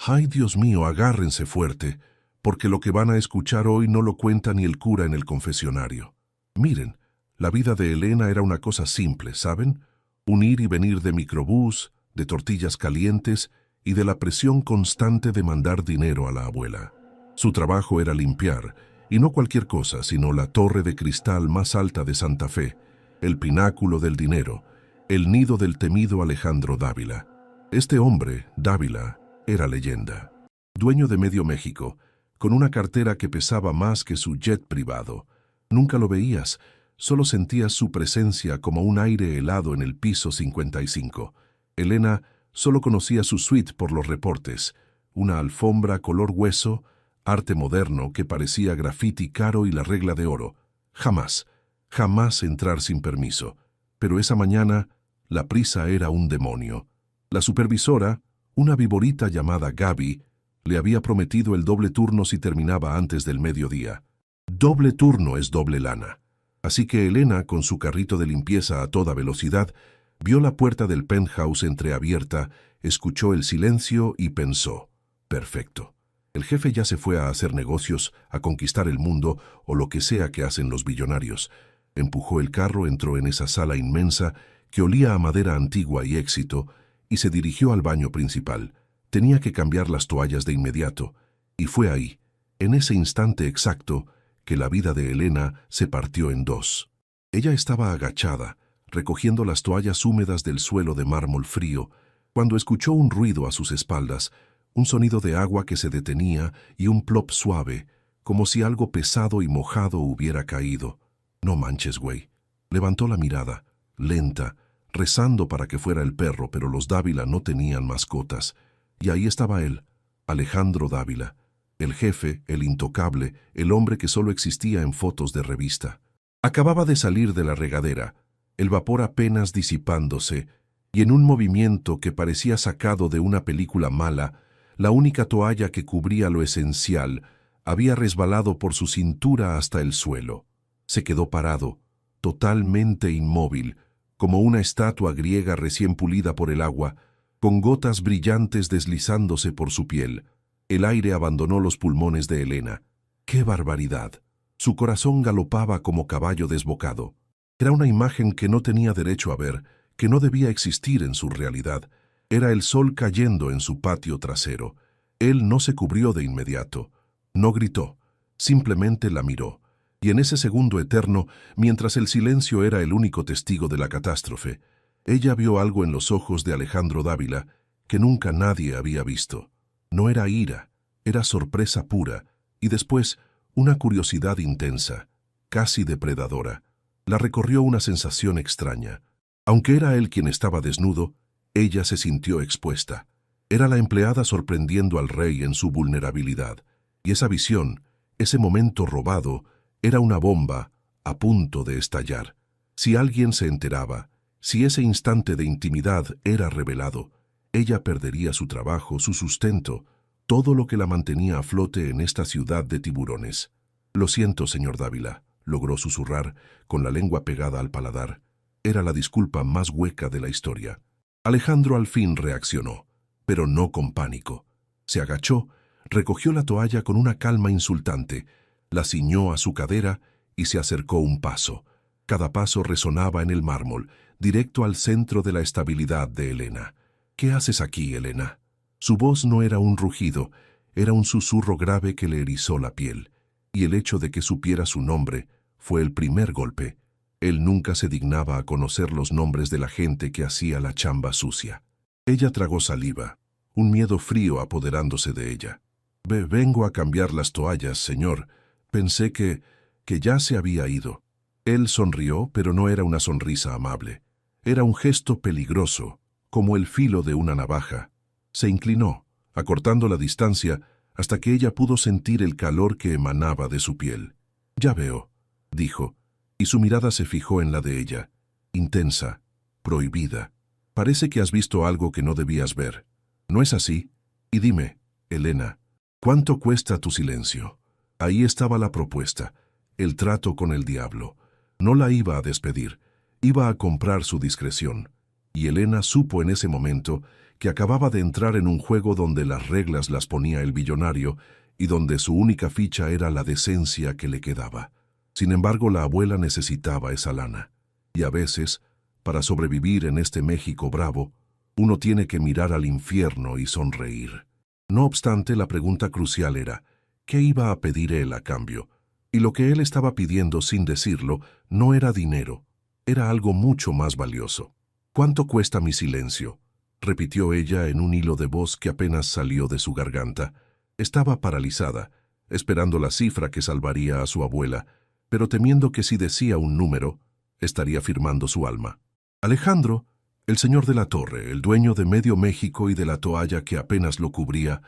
Ay, Dios mío, agárrense fuerte, porque lo que van a escuchar hoy no lo cuenta ni el cura en el confesionario. Miren, la vida de Elena era una cosa simple, ¿saben? Un ir y venir de microbús, de tortillas calientes y de la presión constante de mandar dinero a la abuela. Su trabajo era limpiar, y no cualquier cosa, sino la torre de cristal más alta de Santa Fe, el pináculo del dinero, el nido del temido Alejandro Dávila. Este hombre, Dávila, era leyenda. Dueño de medio México, con una cartera que pesaba más que su jet privado. Nunca lo veías, solo sentías su presencia como un aire helado en el piso 55. Elena solo conocía su suite por los reportes, una alfombra color hueso, arte moderno que parecía grafiti caro y la regla de oro. Jamás, jamás entrar sin permiso. Pero esa mañana, la prisa era un demonio. La supervisora, una viborita llamada Gaby, le había prometido el doble turno si terminaba antes del mediodía. Doble turno es doble lana. Así que Elena, con su carrito de limpieza a toda velocidad, vio la puerta del penthouse entreabierta, escuchó el silencio y pensó: perfecto. El jefe ya se fue a hacer negocios, a conquistar el mundo o lo que sea que hacen los billonarios. Empujó el carro, entró en esa sala inmensa que olía a madera antigua y éxito y se dirigió al baño principal. Tenía que cambiar las toallas de inmediato, y fue ahí, en ese instante exacto, que la vida de Elena se partió en dos. Ella estaba agachada, recogiendo las toallas húmedas del suelo de mármol frío, cuando escuchó un ruido a sus espaldas, un sonido de agua que se detenía y un plop suave, como si algo pesado y mojado hubiera caído. No manches, güey. Levantó la mirada, lenta, rezando para que fuera el perro, pero los Dávila no tenían mascotas. Y ahí estaba él, Alejandro Dávila, el jefe, el intocable, el hombre que solo existía en fotos de revista. Acababa de salir de la regadera, el vapor apenas disipándose, y en un movimiento que parecía sacado de una película mala, la única toalla que cubría lo esencial había resbalado por su cintura hasta el suelo. Se quedó parado, totalmente inmóvil, como una estatua griega recién pulida por el agua, con gotas brillantes deslizándose por su piel. El aire abandonó los pulmones de Elena. ¡Qué barbaridad! Su corazón galopaba como caballo desbocado. Era una imagen que no tenía derecho a ver, que no debía existir en su realidad. Era el sol cayendo en su patio trasero. Él no se cubrió de inmediato. No gritó, simplemente la miró. Y en ese segundo eterno, mientras el silencio era el único testigo de la catástrofe, ella vio algo en los ojos de Alejandro Dávila que nunca nadie había visto. No era ira, era sorpresa pura, y después una curiosidad intensa, casi depredadora. La recorrió una sensación extraña. Aunque era él quien estaba desnudo, ella se sintió expuesta. Era la empleada sorprendiendo al rey en su vulnerabilidad. Y esa visión, ese momento robado, era una bomba a punto de estallar. Si alguien se enteraba, si ese instante de intimidad era revelado, ella perdería su trabajo, su sustento, todo lo que la mantenía a flote en esta ciudad de tiburones. «Lo siento, señor Dávila», logró susurrar, con la lengua pegada al paladar. Era la disculpa más hueca de la historia. Alejandro al fin reaccionó, pero no con pánico. Se agachó, recogió la toalla con una calma insultante, la ciñó a su cadera y se acercó un paso. Cada paso resonaba en el mármol, directo al centro de la estabilidad de Elena. «¿Qué haces aquí, Elena?» Su voz no era un rugido, era un susurro grave que le erizó la piel. Y el hecho de que supiera su nombre fue el primer golpe. Él nunca se dignaba a conocer los nombres de la gente que hacía la chamba sucia. Ella tragó saliva, un miedo frío apoderándose de ella. «Vengo a cambiar las toallas, señor. Pensé que ya se había ido». Él sonrió, pero no era una sonrisa amable. Era un gesto peligroso, como el filo de una navaja. Se inclinó, acortando la distancia, hasta que ella pudo sentir el calor que emanaba de su piel. «Ya veo», dijo, y su mirada se fijó en la de ella, intensa, prohibida. «Parece que has visto algo que no debías ver. ¿No es así? Y dime, Elena, ¿cuánto cuesta tu silencio?» Ahí estaba la propuesta, el trato con el diablo. No la iba a despedir, iba a comprar su discreción. Y Elena supo en ese momento que acababa de entrar en un juego donde las reglas las ponía el billonario y donde su única ficha era la decencia que le quedaba. Sin embargo, la abuela necesitaba esa lana. Y a veces, para sobrevivir en este México bravo, uno tiene que mirar al infierno y sonreír. No obstante, la pregunta crucial era, ¿qué iba a pedir él a cambio? Y lo que él estaba pidiendo sin decirlo no era dinero, era algo mucho más valioso. ¿Cuánto cuesta mi silencio?, repitió ella en un hilo de voz que apenas salió de su garganta. Estaba paralizada, esperando la cifra que salvaría a su abuela, pero temiendo que si decía un número, estaría firmando su alma. Alejandro, el señor de la torre, el dueño de medio México y de la toalla que apenas lo cubría,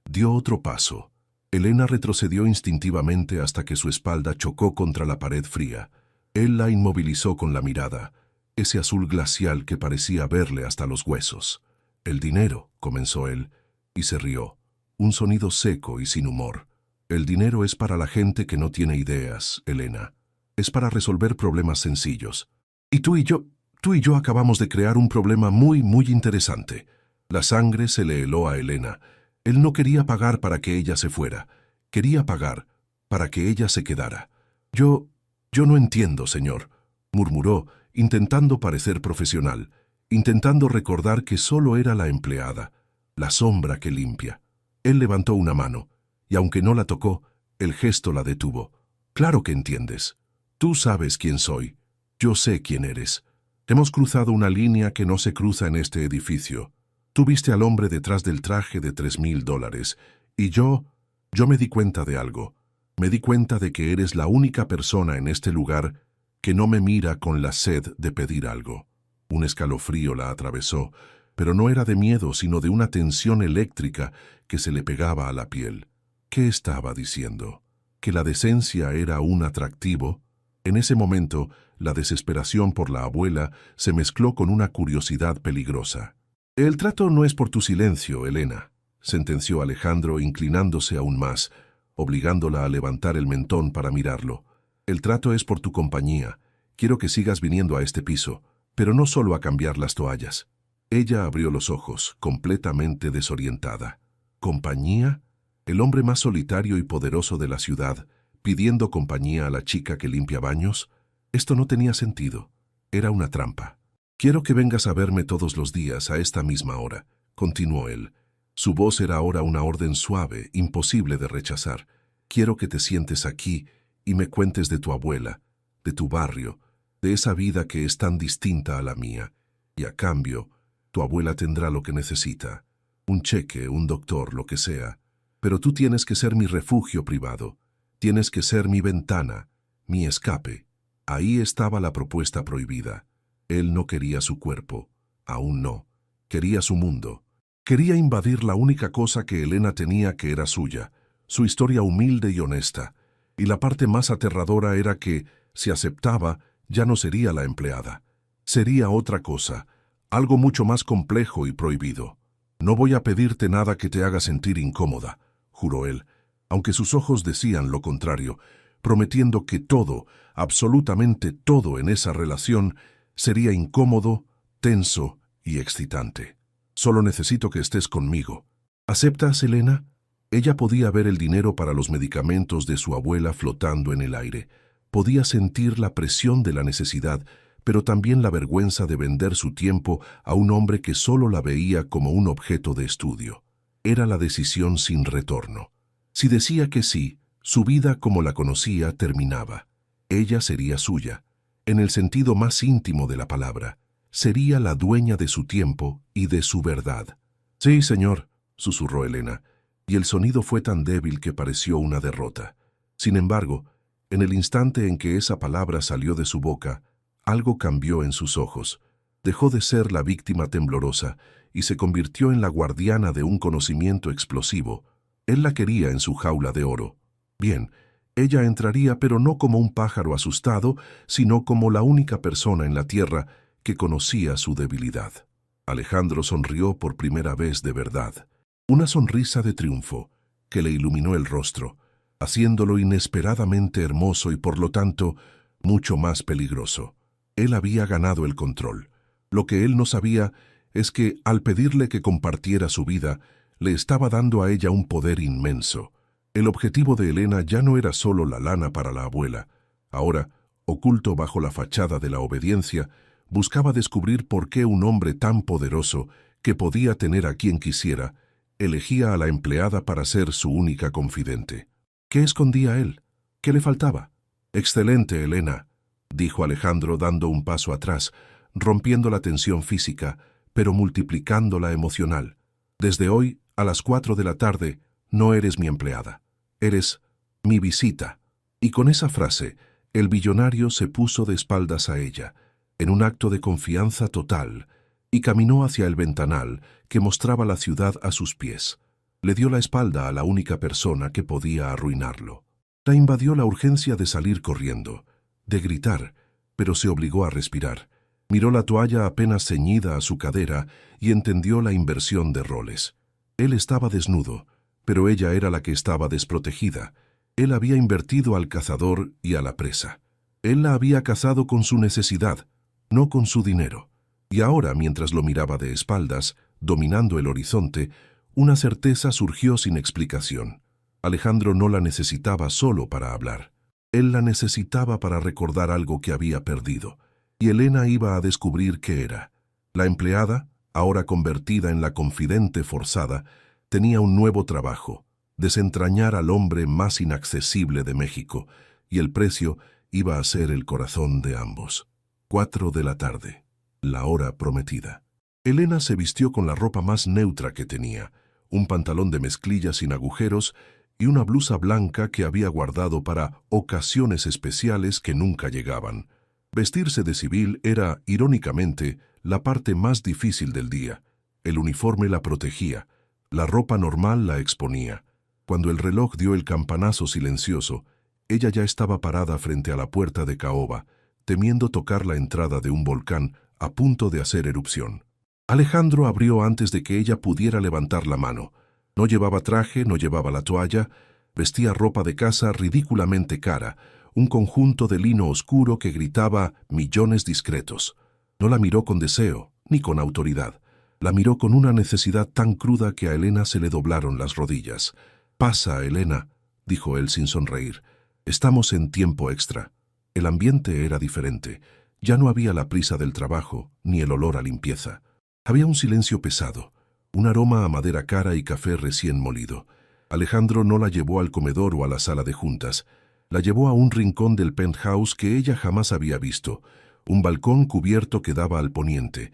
dio otro paso. Elena retrocedió instintivamente hasta que su espalda chocó contra la pared fría. Él la inmovilizó con la mirada, ese azul glacial que parecía verle hasta los huesos. «El dinero», comenzó él, y se rió, un sonido seco y sin humor. «El dinero es para la gente que no tiene ideas, Elena. Es para resolver problemas sencillos. Y tú y yo acabamos de crear un problema muy interesante». La sangre se le heló a Elena. Él no quería pagar para que ella se fuera. Quería pagar para que ella se quedara. Yo no entiendo, señor», murmuró, intentando parecer profesional, intentando recordar que solo era la empleada, la sombra que limpia. Él levantó una mano, y aunque no la tocó, el gesto la detuvo. «Claro que entiendes. Tú sabes quién soy. Yo sé quién eres. Hemos cruzado una línea que no se cruza en este edificio. Tú viste al hombre detrás del traje de $3,000, y yo me di cuenta de algo. Me di cuenta de que eres la única persona en este lugar que no me mira con la sed de pedir algo». Un escalofrío la atravesó, pero no era de miedo, sino de una tensión eléctrica que se le pegaba a la piel. ¿Qué estaba diciendo? ¿Que la decencia era un atractivo? En ese momento, la desesperación por la abuela se mezcló con una curiosidad peligrosa. «El trato no es por tu silencio, Elena», sentenció Alejandro, inclinándose aún más, obligándola a levantar el mentón para mirarlo. «El trato es por tu compañía. Quiero que sigas viniendo a este piso, pero no solo a cambiar las toallas». Ella abrió los ojos, completamente desorientada. ¿Compañía? ¿El hombre más solitario y poderoso de la ciudad, pidiendo compañía a la chica que limpia baños? Esto no tenía sentido. Era una trampa. «Quiero que vengas a verme todos los días a esta misma hora», continuó él. Su voz era ahora una orden suave, imposible de rechazar. «Quiero que te sientes aquí y me cuentes de tu abuela, de tu barrio, de esa vida que es tan distinta a la mía. Y a cambio, tu abuela tendrá lo que necesita. Un cheque, un doctor, lo que sea. Pero tú tienes que ser mi refugio privado. Tienes que ser mi ventana, mi escape». Ahí estaba la propuesta prohibida. Él no quería su cuerpo. Aún no. Quería su mundo. Quería invadir la única cosa que Elena tenía que era suya, su historia humilde y honesta. Y la parte más aterradora era que, si aceptaba, ya no sería la empleada. Sería otra cosa, algo mucho más complejo y prohibido. «No voy a pedirte nada que te haga sentir incómoda», juró él, aunque sus ojos decían lo contrario, prometiendo que todo, absolutamente todo en esa relación, sería incómodo, tenso y excitante. «Solo necesito que estés conmigo. ¿Aceptas, Elena?» Ella podía ver el dinero para los medicamentos de su abuela flotando en el aire. Podía sentir la presión de la necesidad, pero también la vergüenza de vender su tiempo a un hombre que solo la veía como un objeto de estudio. Era la decisión sin retorno. Si decía que sí, su vida como la conocía terminaba. Ella sería suya, en el sentido más íntimo de la palabra. Sería la dueña de su tiempo y de su verdad. «Sí, señor», susurró Elena, y el sonido fue tan débil que pareció una derrota. Sin embargo, en el instante en que esa palabra salió de su boca, algo cambió en sus ojos. Dejó de ser la víctima temblorosa y se convirtió en la guardiana de un conocimiento explosivo. Él la quería en su jaula de oro. Bien, ella entraría, pero no como un pájaro asustado, sino como la única persona en la tierra que conocía su debilidad. Alejandro sonrió por primera vez de verdad. Una sonrisa de triunfo que le iluminó el rostro, haciéndolo inesperadamente hermoso y por lo tanto mucho más peligroso. Él había ganado el control. Lo que él no sabía es que, al pedirle que compartiera su vida, le estaba dando a ella un poder inmenso. El objetivo de Elena ya no era solo la lana para la abuela. Ahora, oculto bajo la fachada de la obediencia, buscaba descubrir por qué un hombre tan poderoso, que podía tener a quien quisiera, elegía a la empleada para ser su única confidente. ¿Qué escondía él? ¿Qué le faltaba? «Excelente, Elena», dijo Alejandro dando un paso atrás, rompiendo la tensión física, pero multiplicando la emocional. «Desde hoy, a las 4 de la tarde, no eres mi empleada. Eres mi visita». Y con esa frase, el billonario se puso de espaldas a ella, en un acto de confianza total, y caminó hacia el ventanal que mostraba la ciudad a sus pies. Le dio la espalda a la única persona que podía arruinarlo. La invadió la urgencia de salir corriendo, de gritar, pero se obligó a respirar. Miró la toalla apenas ceñida a su cadera y entendió la inversión de roles. Él estaba desnudo, pero ella era la que estaba desprotegida. Él había invertido al cazador y a la presa. Él la había cazado con su necesidad, no con su dinero. Y ahora, mientras lo miraba de espaldas, dominando el horizonte, una certeza surgió sin explicación. Alejandro no la necesitaba solo para hablar. Él la necesitaba para recordar algo que había perdido. Y Elena iba a descubrir qué era. La empleada, ahora convertida en la confidente forzada, tenía un nuevo trabajo: desentrañar al hombre más inaccesible de México, y el precio iba a ser el corazón de ambos. 4 de la tarde, la hora prometida. Elena se vistió con la ropa más neutra que tenía, un pantalón de mezclilla sin agujeros y una blusa blanca que había guardado para ocasiones especiales que nunca llegaban. Vestirse de civil era, irónicamente, la parte más difícil del día. El uniforme la protegía, la ropa normal la exponía. Cuando el reloj dio el campanazo silencioso, ella ya estaba parada frente a la puerta de caoba, temiendo tocar la entrada de un volcán a punto de hacer erupción. Alejandro abrió antes de que ella pudiera levantar la mano. No llevaba traje, no llevaba la toalla, vestía ropa de casa ridículamente cara, un conjunto de lino oscuro que gritaba millones discretos. No la miró con deseo, ni con autoridad. La miró con una necesidad tan cruda que a Elena se le doblaron las rodillas. «Pasa, Elena», dijo él sin sonreír. «Estamos en tiempo extra». El ambiente era diferente. Ya no había la prisa del trabajo, ni el olor a limpieza. Había un silencio pesado, un aroma a madera cara y café recién molido. Alejandro no la llevó al comedor o a la sala de juntas. La llevó a un rincón del penthouse que ella jamás había visto, un balcón cubierto que daba al poniente,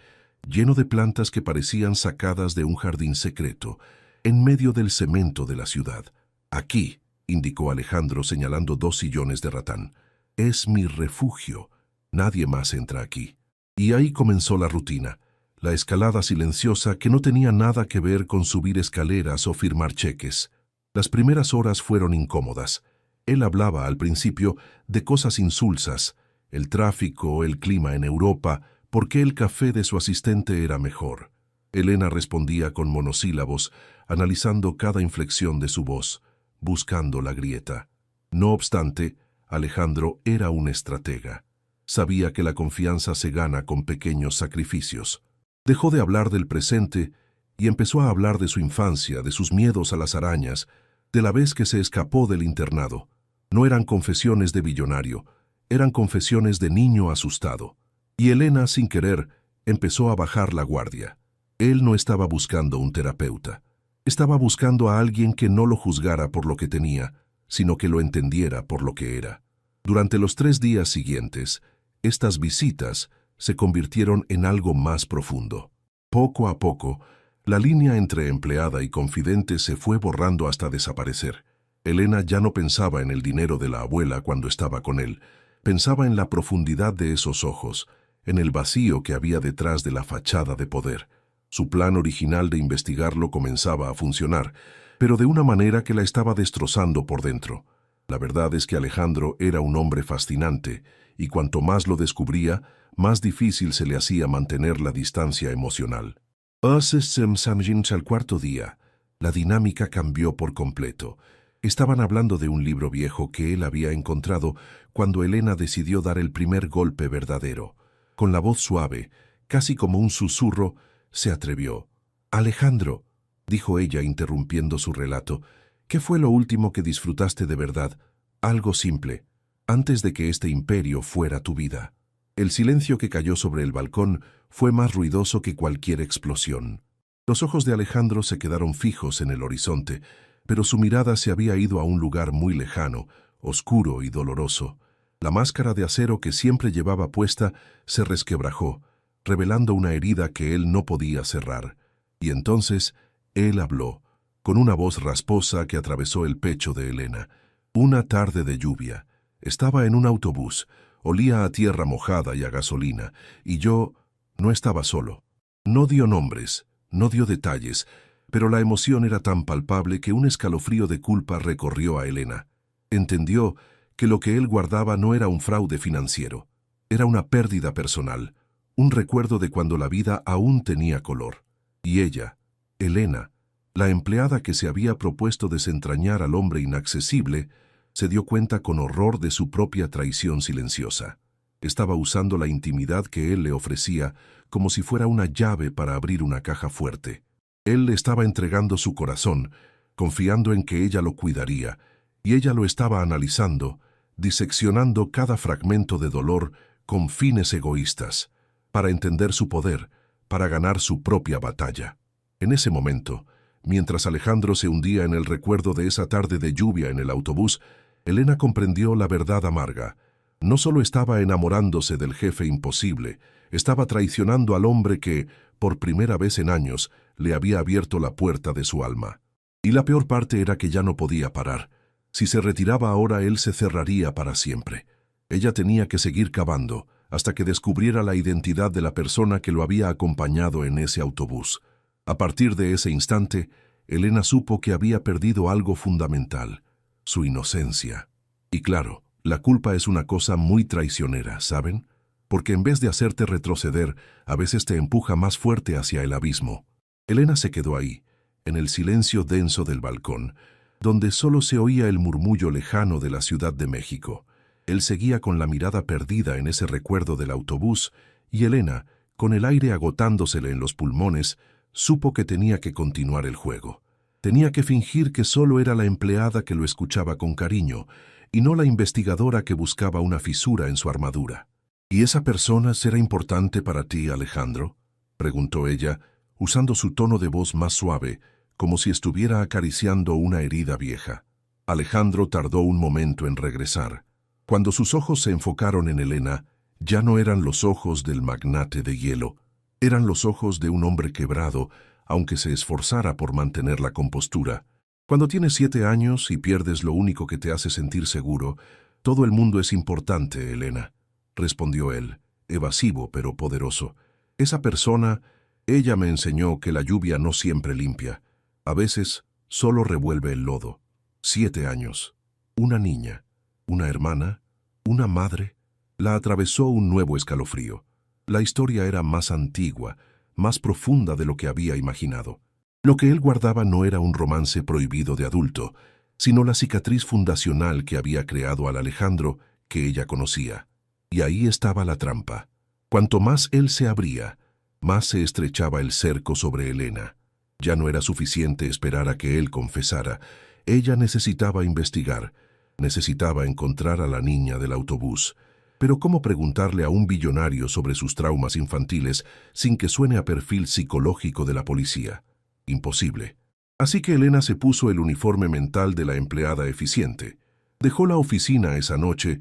lleno de plantas que parecían sacadas de un jardín secreto, en medio del cemento de la ciudad. «Aquí», indicó Alejandro señalando 2 sillones de ratán, «es mi refugio. Nadie más entra aquí». Y ahí comenzó la rutina, la escalada silenciosa que no tenía nada que ver con subir escaleras o firmar cheques. Las primeras horas fueron incómodas. Él hablaba al principio de cosas insulsas, el tráfico, el clima en Europa, por qué el café de su asistente era mejor. Elena respondía con monosílabos, analizando cada inflexión de su voz, buscando la grieta. No obstante, Alejandro era un estratega. Sabía que la confianza se gana con pequeños sacrificios. Dejó de hablar del presente y empezó a hablar de su infancia, de sus miedos a las arañas, de la vez que se escapó del internado. No eran confesiones de billonario, eran confesiones de niño asustado. Y Elena, sin querer, empezó a bajar la guardia. Él no estaba buscando un terapeuta. Estaba buscando a alguien que no lo juzgara por lo que tenía, sino que lo entendiera por lo que era. Durante los 3 días siguientes, estas visitas se convirtieron en algo más profundo. Poco a poco, la línea entre empleada y confidente se fue borrando hasta desaparecer. Elena ya no pensaba en el dinero de la abuela cuando estaba con él. Pensaba en la profundidad de esos ojos, en el vacío que había detrás de la fachada de poder. Su plan original de investigarlo comenzaba a funcionar, pero de una manera que la estaba destrozando por dentro. La verdad es que Alejandro era un hombre fascinante, y cuanto más lo descubría, más difícil se le hacía mantener la distancia emocional. Al 4º día, la dinámica cambió por completo. Estaban hablando de un libro viejo que él había encontrado cuando Elena decidió dar el primer golpe verdadero. Con la voz suave, casi como un susurro, se atrevió. Alejandro, dijo ella interrumpiendo su relato, ¿qué fue lo último que disfrutaste de verdad? Algo simple, antes de que este imperio fuera tu vida. El silencio que cayó sobre el balcón fue más ruidoso que cualquier explosión. Los ojos de Alejandro se quedaron fijos en el horizonte, pero su mirada se había ido a un lugar muy lejano, oscuro y doloroso. La máscara de acero que siempre llevaba puesta se resquebrajó, revelando una herida que él no podía cerrar. Y entonces él habló, con una voz rasposa que atravesó el pecho de Elena. Una tarde de lluvia. Estaba en un autobús, olía a tierra mojada y a gasolina, y yo no estaba solo. No dio nombres, no dio detalles, pero la emoción era tan palpable que un escalofrío de culpa recorrió a Elena. Entendió que lo que él guardaba no era un fraude financiero, era una pérdida personal, un recuerdo de cuando la vida aún tenía color. Y ella, Elena, la empleada que se había propuesto desentrañar al hombre inaccesible, se dio cuenta con horror de su propia traición silenciosa. Estaba usando la intimidad que él le ofrecía como si fuera una llave para abrir una caja fuerte. Él le estaba entregando su corazón, confiando en que ella lo cuidaría, y ella lo estaba analizando, diseccionando cada fragmento de dolor con fines egoístas, para entender su poder, para ganar su propia batalla. En ese momento, mientras Alejandro se hundía en el recuerdo de esa tarde de lluvia en el autobús, Elena comprendió la verdad amarga. No solo estaba enamorándose del jefe imposible, estaba traicionando al hombre que, por primera vez en años, le había abierto la puerta de su alma. Y la peor parte era que ya no podía parar. Si se retiraba ahora, él se cerraría para siempre. Ella tenía que seguir cavando, hasta que descubriera la identidad de la persona que lo había acompañado en ese autobús. A partir de ese instante, Elena supo que había perdido algo fundamental, su inocencia. Y claro, la culpa es una cosa muy traicionera, ¿saben? Porque en vez de hacerte retroceder, a veces te empuja más fuerte hacia el abismo. Elena se quedó ahí, en el silencio denso del balcón, donde solo se oía el murmullo lejano de la Ciudad de México. Él seguía con la mirada perdida en ese recuerdo del autobús, y Elena, con el aire agotándosele en los pulmones, supo que tenía que continuar el juego. Tenía que fingir que solo era la empleada que lo escuchaba con cariño, y no la investigadora que buscaba una fisura en su armadura. ¿Y esa persona será importante para ti, Alejandro?, preguntó ella, usando su tono de voz más suave, como si estuviera acariciando una herida vieja. Alejandro tardó un momento en regresar. Cuando sus ojos se enfocaron en Elena, ya no eran los ojos del magnate de hielo, eran los ojos de un hombre quebrado, aunque se esforzara por mantener la compostura. Cuando tienes 7 años y pierdes lo único que te hace sentir seguro, todo el mundo es importante, Elena, respondió él, evasivo pero poderoso. Esa persona, ella me enseñó que la lluvia no siempre limpia. A veces solo revuelve el lodo. 7 años. Una niña, una hermana, una madre. La atravesó un nuevo escalofrío. La historia era más antigua, más profunda de lo que había imaginado. Lo que él guardaba no era un romance prohibido de adulto, sino la cicatriz fundacional que había creado al Alejandro que ella conocía. Y ahí estaba la trampa. Cuanto más él se abría, más se estrechaba el cerco sobre Elena. Ya no era suficiente esperar a que él confesara. Ella necesitaba investigar, necesitaba encontrar a la niña del autobús. Pero ¿cómo preguntarle a un billonario sobre sus traumas infantiles sin que suene a perfil psicológico de la policía? Imposible. Así que Elena se puso el uniforme mental de la empleada eficiente. Dejó la oficina esa noche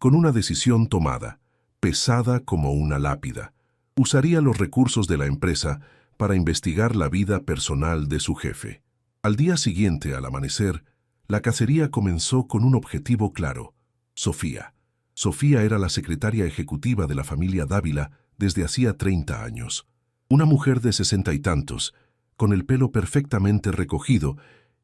con una decisión tomada, pesada como una lápida. Usaría los recursos de la empresa para investigar la vida personal de su jefe. Al día siguiente, al amanecer, la cacería comenzó con un objetivo claro: Sofía. Sofía era la secretaria ejecutiva de la familia Dávila desde hacía 30 años. Una mujer de 60 y tantos, con el pelo perfectamente recogido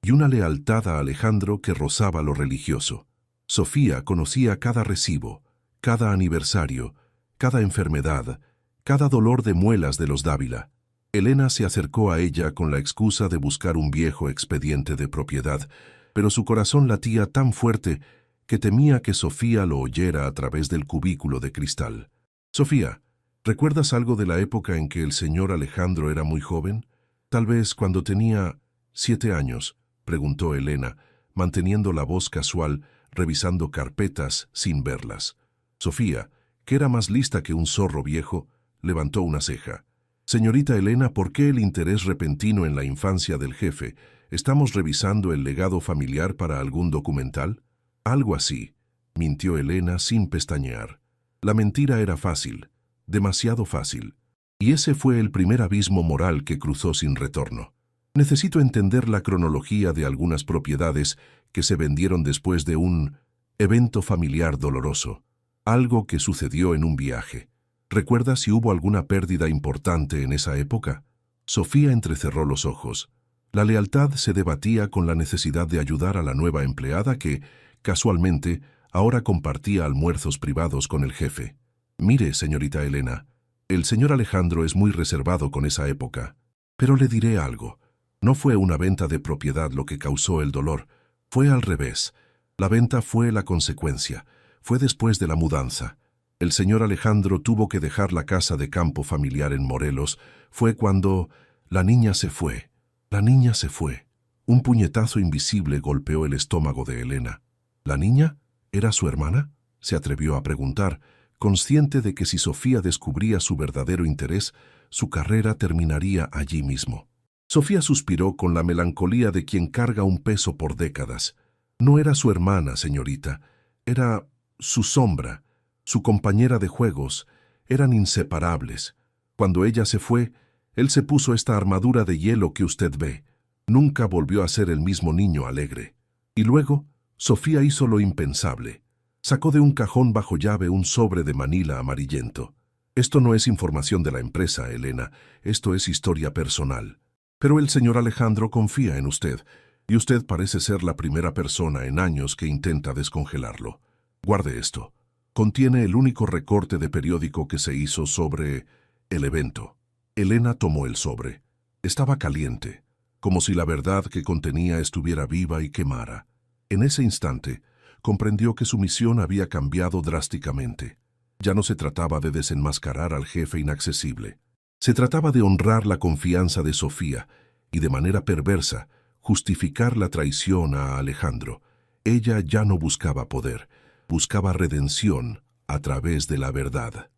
y una lealtad a Alejandro que rozaba lo religioso. Sofía conocía cada recibo, cada aniversario, cada enfermedad, cada dolor de muelas de los Dávila. Elena se acercó a ella con la excusa de buscar un viejo expediente de propiedad, pero su corazón latía tan fuerte que temía que Sofía lo oyera a través del cubículo de cristal. «Sofía, ¿Recuerdas algo de la época en que el señor Alejandro era muy joven? Tal vez cuando tenía 7 años, preguntó Elena, manteniendo la voz casual, revisando carpetas sin verlas. Sofía, que era más lista que un zorro viejo, levantó una ceja. Señorita Elena, ¿por qué el interés repentino en la infancia del jefe? ¿Estamos revisando el legado familiar para algún documental? Algo así, mintió Elena sin pestañear. La mentira era fácil, demasiado fácil. Y ese fue el primer abismo moral que cruzó sin retorno. Necesito entender la cronología de algunas propiedades que se vendieron después de un evento familiar doloroso, algo que sucedió en un viaje. ¿Recuerdas si hubo alguna pérdida importante en esa época? Sofía entrecerró los ojos. La lealtad se debatía con la necesidad de ayudar a la nueva empleada que, casualmente, ahora compartía almuerzos privados con el jefe. Mire, señorita Elena, el señor Alejandro es muy reservado con esa época. Pero le diré algo. No fue una venta de propiedad lo que causó el dolor. Fue al revés. La venta fue la consecuencia. Fue después de la mudanza. El señor Alejandro tuvo que dejar la casa de campo familiar en Morelos. Fue cuando la niña se fue. La niña se fue. Un puñetazo invisible golpeó el estómago de Elena. ¿La niña? ¿Era su hermana? Se atrevió a preguntar, consciente de que si Sofía descubría su verdadero interés, su carrera terminaría allí mismo. Sofía suspiró con la melancolía de quien carga un peso por décadas. No era su hermana, señorita. Era su sombra, su compañera de juegos. Eran inseparables. Cuando ella se fue, él se puso esta armadura de hielo que usted ve. Nunca volvió a ser el mismo niño alegre. Y luego, Sofía hizo lo impensable. Sacó de un cajón bajo llave un sobre de manila amarillento. Esto no es información de la empresa, Elena. Esto es historia personal. Pero el señor Alejandro confía en usted, y usted parece ser la primera persona en años que intenta descongelarlo. Guarde esto. Contiene el único recorte de periódico que se hizo sobre el evento. Elena tomó el sobre. Estaba caliente, como si la verdad que contenía estuviera viva y quemara. En ese instante, comprendió que su misión había cambiado drásticamente. Ya no se trataba de desenmascarar al jefe inaccesible. Se trataba de honrar la confianza de Sofía y, de manera perversa, justificar la traición a Alejandro. Ella ya no buscaba poder, buscaba redención a través de la verdad.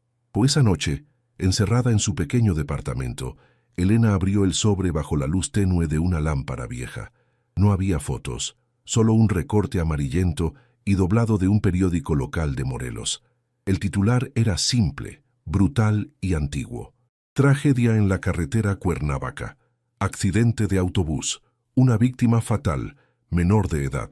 Esa noche, encerrada en su pequeño departamento, Elena abrió el sobre bajo la luz tenue de una lámpara vieja. No había fotos, solo un recorte amarillento y doblado de un periódico local de Morelos. El titular era simple, brutal y antiguo. Tragedia en la carretera Cuernavaca. Accidente de autobús. Una víctima fatal, menor de edad.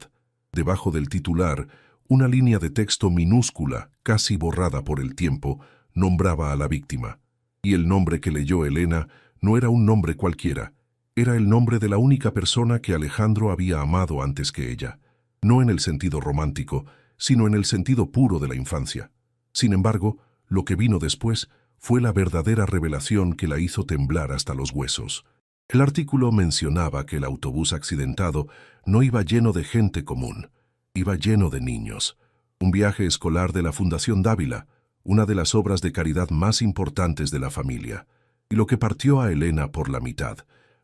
Debajo del titular, una línea de texto minúscula, casi borrada por el tiempo, nombraba a la víctima. Y el nombre que leyó Elena no era un nombre cualquiera. Era el nombre de la única persona que Alejandro había amado antes que ella. No en el sentido romántico, sino en el sentido puro de la infancia. Sin embargo, lo que vino después fue la verdadera revelación que la hizo temblar hasta los huesos. El artículo mencionaba que el autobús accidentado no iba lleno de gente común, iba lleno de niños. Un viaje escolar de la Fundación Dávila, una de las obras de caridad más importantes de la familia. Y lo que partió a Elena por la mitad,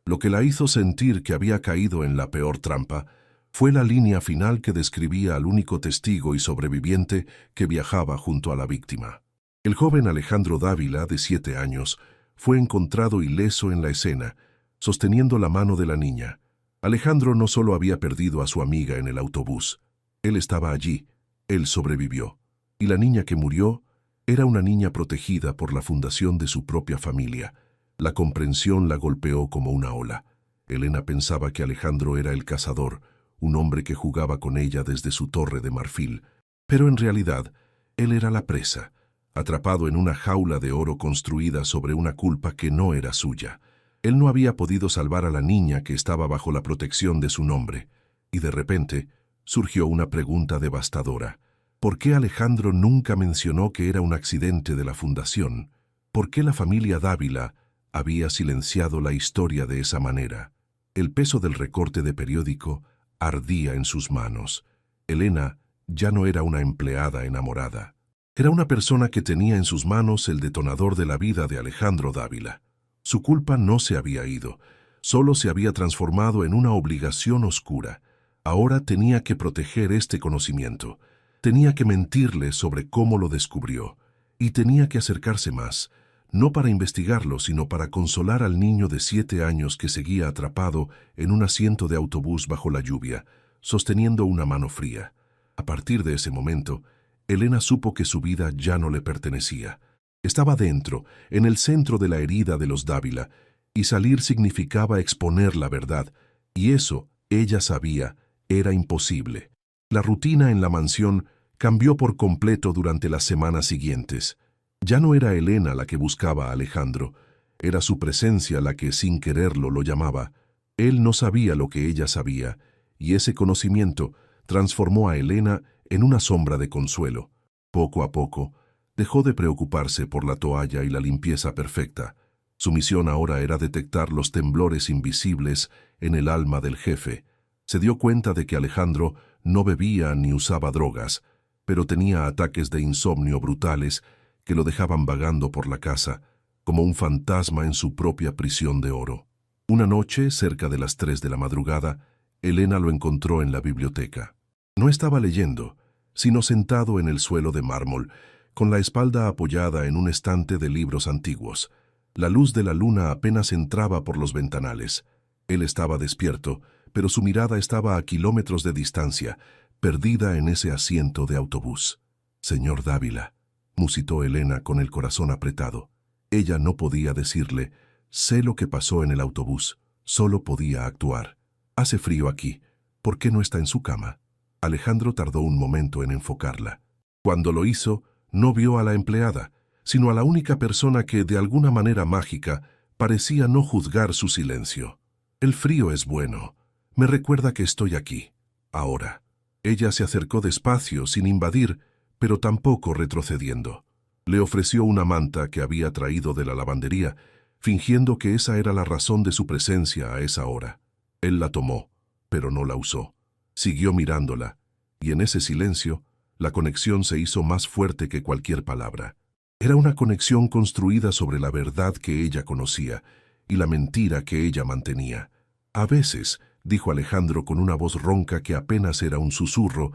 lo que la hizo sentir que había caído en la peor trampa, fue la línea final que describía al único testigo y sobreviviente que viajaba junto a la víctima. El joven Alejandro Dávila, de 7 años, fue encontrado ileso en la escena, sosteniendo la mano de la niña. Alejandro no solo había perdido a su amiga en el autobús, él estaba allí, él sobrevivió. Y la niña que murió era una niña protegida por la fundación de su propia familia. La comprensión la golpeó como una ola. Elena pensaba que Alejandro era el cazador, un hombre que jugaba con ella desde su torre de marfil. Pero en realidad, él era la presa, atrapado en una jaula de oro construida sobre una culpa que no era suya. Él no había podido salvar a la niña que estaba bajo la protección de su nombre. Y de repente, surgió una pregunta devastadora. ¿Por qué Alejandro nunca mencionó que era un accidente de la fundación? ¿Por qué la familia Dávila había silenciado la historia de esa manera? El peso del recorte de periódico ardía en sus manos. Elena ya no era una empleada enamorada. Era una persona que tenía en sus manos el detonador de la vida de Alejandro Dávila. Su culpa no se había ido, solo se había transformado en una obligación oscura. Ahora tenía que proteger este conocimiento. Tenía que mentirle sobre cómo lo descubrió. Y tenía que acercarse más, no para investigarlo, sino para consolar al niño de 7 años que seguía atrapado en un asiento de autobús bajo la lluvia, sosteniendo una mano fría. A partir de ese momento, Elena supo que su vida ya no le pertenecía. Estaba dentro, en el centro de la herida de los Dávila, y salir significaba exponer la verdad, y eso, ella sabía, era imposible. La rutina en la mansión cambió por completo durante las semanas siguientes. Ya no era Elena la que buscaba a Alejandro, era su presencia la que sin quererlo lo llamaba. Él no sabía lo que ella sabía, y ese conocimiento transformó a Elena en una sombra de consuelo. Poco a poco, dejó de preocuparse por la toalla y la limpieza perfecta. Su misión ahora era detectar los temblores invisibles en el alma del jefe. Se dio cuenta de que Alejandro no bebía ni usaba drogas, pero tenía ataques de insomnio brutales que lo dejaban vagando por la casa, como un fantasma en su propia prisión de oro. Una noche, cerca de las 3 de la madrugada, Elena lo encontró en la biblioteca. No estaba leyendo, sino sentado en el suelo de mármol, con la espalda apoyada en un estante de libros antiguos. La luz de la luna apenas entraba por los ventanales. Él estaba despierto, pero su mirada estaba a kilómetros de distancia, perdida en ese asiento de autobús. «Señor Dávila», musitó Elena con el corazón apretado. Ella no podía decirle, «Sé lo que pasó en el autobús», solo podía actuar. «Hace frío aquí. ¿Por qué no está en su cama?» Alejandro tardó un momento en enfocarla. Cuando lo hizo, no vio a la empleada, sino a la única persona que, de alguna manera mágica, parecía no juzgar su silencio. «El frío es bueno. Me recuerda que estoy aquí. Ahora». Ella se acercó despacio, sin invadir, pero tampoco retrocediendo. Le ofreció una manta que había traído de la lavandería, fingiendo que esa era la razón de su presencia a esa hora. Él la tomó, pero no la usó. Siguió mirándola, y en ese silencio, la conexión se hizo más fuerte que cualquier palabra. Era una conexión construida sobre la verdad que ella conocía y la mentira que ella mantenía. «A veces», dijo Alejandro con una voz ronca que apenas era un susurro,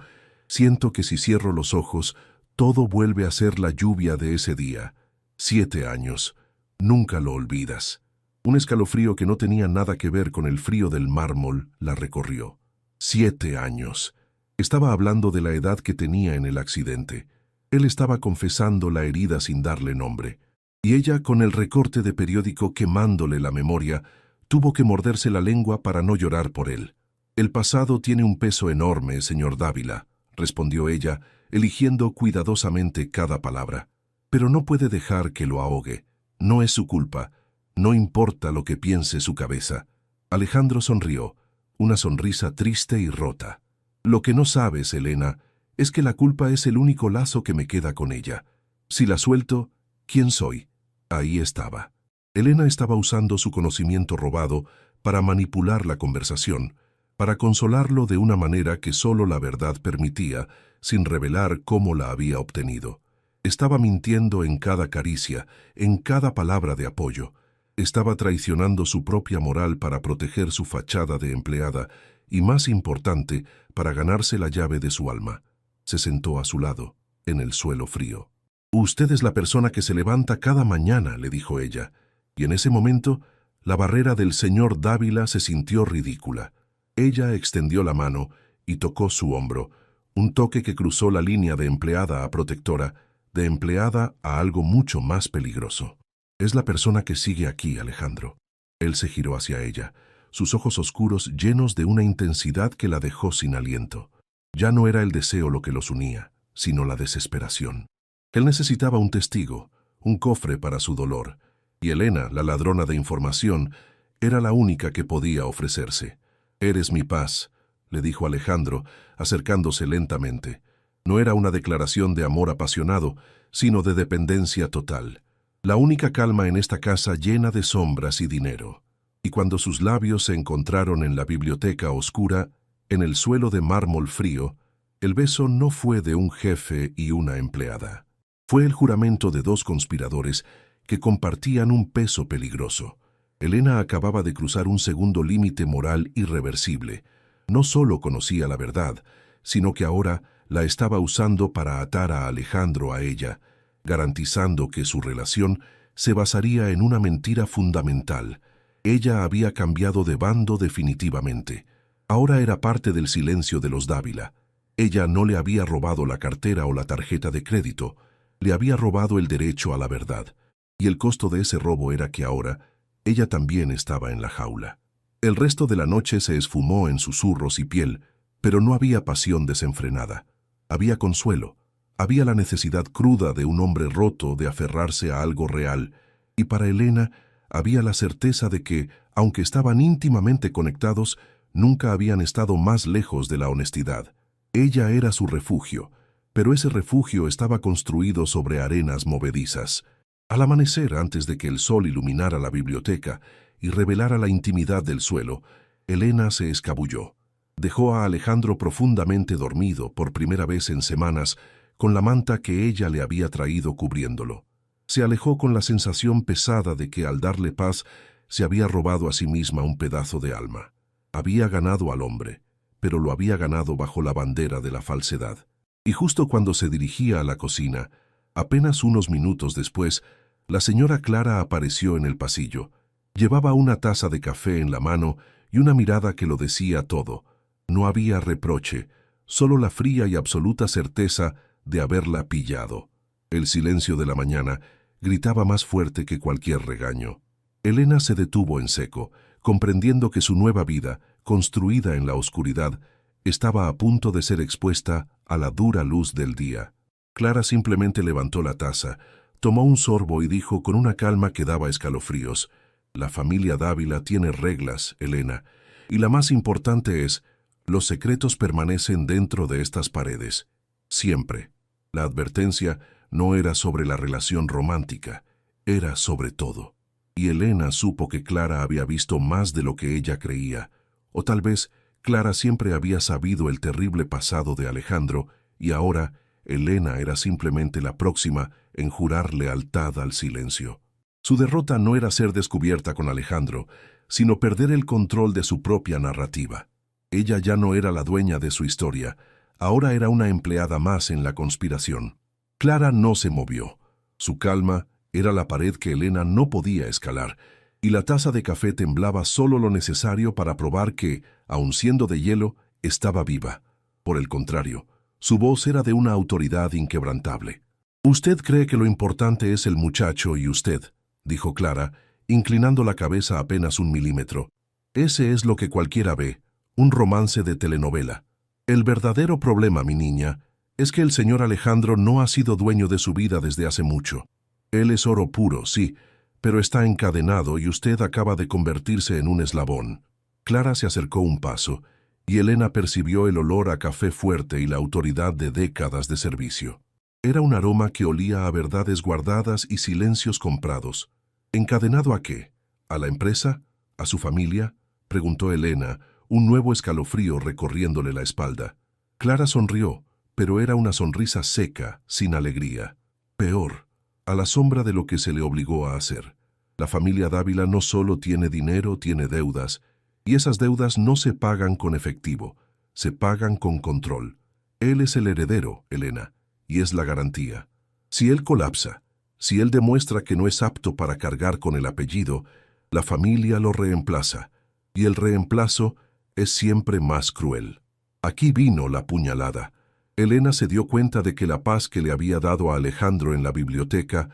«siento que si cierro los ojos, todo vuelve a ser la lluvia de ese día. 7 años. Nunca lo olvidas». Un escalofrío que no tenía nada que ver con el frío del mármol la recorrió. 7 años. Estaba hablando de la edad que tenía en el accidente. Él estaba confesando la herida sin darle nombre. Y ella, con el recorte de periódico quemándole la memoria, tuvo que morderse la lengua para no llorar por él. «El pasado tiene un peso enorme, señor Dávila», respondió ella, eligiendo cuidadosamente cada palabra. «Pero no puede dejar que lo ahogue. No es su culpa. No importa lo que piense su cabeza». Alejandro sonrió, una sonrisa triste y rota. «Lo que no sabes, Elena, es que la culpa es el único lazo que me queda con ella. Si la suelto, ¿quién soy?» Ahí estaba. Elena estaba usando su conocimiento robado para manipular la conversación, para consolarlo de una manera que solo la verdad permitía, sin revelar cómo la había obtenido. Estaba mintiendo en cada caricia, en cada palabra de apoyo. Estaba traicionando su propia moral para proteger su fachada de empleada y, más importante, para ganarse la llave de su alma. Se sentó a su lado, en el suelo frío. «Usted es la persona que se levanta cada mañana», le dijo ella, y en ese momento la barrera del señor Dávila se sintió ridícula. Ella extendió la mano y tocó su hombro, un toque que cruzó la línea de empleada a protectora, de empleada a algo mucho más peligroso. «Es la persona que sigue aquí, Alejandro». Él se giró hacia ella, sus ojos oscuros llenos de una intensidad que la dejó sin aliento. Ya no era el deseo lo que los unía, sino la desesperación. Él necesitaba un testigo, un cofre para su dolor, y Elena, la ladrona de información, era la única que podía ofrecerse. «Eres mi paz», le dijo Alejandro, acercándose lentamente. No era una declaración de amor apasionado, sino de dependencia total. La única calma en esta casa llena de sombras y dinero. Y cuando sus labios se encontraron en la biblioteca oscura, en el suelo de mármol frío, el beso no fue de un jefe y una empleada. Fue el juramento de dos conspiradores que compartían un peso peligroso. Elena acababa de cruzar un segundo límite moral irreversible. No solo conocía la verdad, sino que ahora la estaba usando para atar a Alejandro a ella, garantizando que su relación se basaría en una mentira fundamental. Ella había cambiado de bando definitivamente. Ahora era parte del silencio de los Dávila. Ella no le había robado la cartera o la tarjeta de crédito, le había robado el derecho a la verdad. Y el costo de ese robo era que ahora ella también estaba en la jaula. El resto de la noche se esfumó en susurros y piel, pero no había pasión desenfrenada. Había consuelo, había la necesidad cruda de un hombre roto de aferrarse a algo real, y para Elena había la certeza de que, aunque estaban íntimamente conectados, nunca habían estado más lejos de la honestidad. Ella era su refugio, pero ese refugio estaba construido sobre arenas movedizas. Al amanecer, antes de que el sol iluminara la biblioteca y revelara la intimidad del suelo, Elena se escabulló. Dejó a Alejandro profundamente dormido por primera vez en semanas, con la manta que ella le había traído cubriéndolo. Se alejó con la sensación pesada de que al darle paz se había robado a sí misma un pedazo de alma. Había ganado al hombre, pero lo había ganado bajo la bandera de la falsedad. Y justo cuando se dirigía a la cocina, apenas unos minutos después, la señora Clara apareció en el pasillo. Llevaba una taza de café en la mano y una mirada que lo decía todo. No había reproche, solo la fría y absoluta certeza de haberla pillado. El silencio de la mañana gritaba más fuerte que cualquier regaño. Elena se detuvo en seco, comprendiendo que su nueva vida, construida en la oscuridad, estaba a punto de ser expuesta a la dura luz del día. Clara simplemente levantó la taza, tomó un sorbo y dijo con una calma que daba escalofríos: «La familia Dávila tiene reglas, Elena, y la más importante es, los secretos permanecen dentro de estas paredes. Siempre». La advertencia no era sobre la relación romántica, era sobre todo. Y Elena supo que Clara había visto más de lo que ella creía, o tal vez Clara siempre había sabido el terrible pasado de Alejandro, y ahora Elena era simplemente la próxima en jurar lealtad al silencio. Su derrota no era ser descubierta con Alejandro, sino perder el control de su propia narrativa. Ella ya no era la dueña de su historia, ahora era una empleada más en la conspiración. Clara no se movió. Su calma era la pared que Elena no podía escalar, y la taza de café temblaba solo lo necesario para probar que, aun siendo de hielo, estaba viva. Por el contrario, su voz era de una autoridad inquebrantable. «Usted cree que lo importante es el muchacho y usted», dijo Clara, inclinando la cabeza apenas 1 milímetro. «Ese es lo que cualquiera ve, un romance de telenovela. El verdadero problema, mi niña, es que el señor Alejandro no ha sido dueño de su vida desde hace mucho. Él es oro puro, sí, pero está encadenado y usted acaba de convertirse en un eslabón». Clara se acercó un paso, y Elena percibió el olor a café fuerte y la autoridad de décadas de servicio. Era un aroma que olía a verdades guardadas y silencios comprados. ¿Encadenado a qué? ¿A la empresa? ¿A su familia?, preguntó Elena, un nuevo escalofrío recorriéndole la espalda. Clara sonrió, pero era una sonrisa seca, sin alegría. Peor, a la sombra de lo que se le obligó a hacer. La familia Dávila no solo tiene dinero, tiene deudas, y esas deudas no se pagan con efectivo, se pagan con control. Él es el heredero, Elena, y es la garantía. Si él colapsa, si él demuestra que no es apto para cargar con el apellido, la familia lo reemplaza, y el reemplazo es siempre más cruel. Aquí vino la puñalada. Elena se dio cuenta de que la paz que le había dado a Alejandro en la biblioteca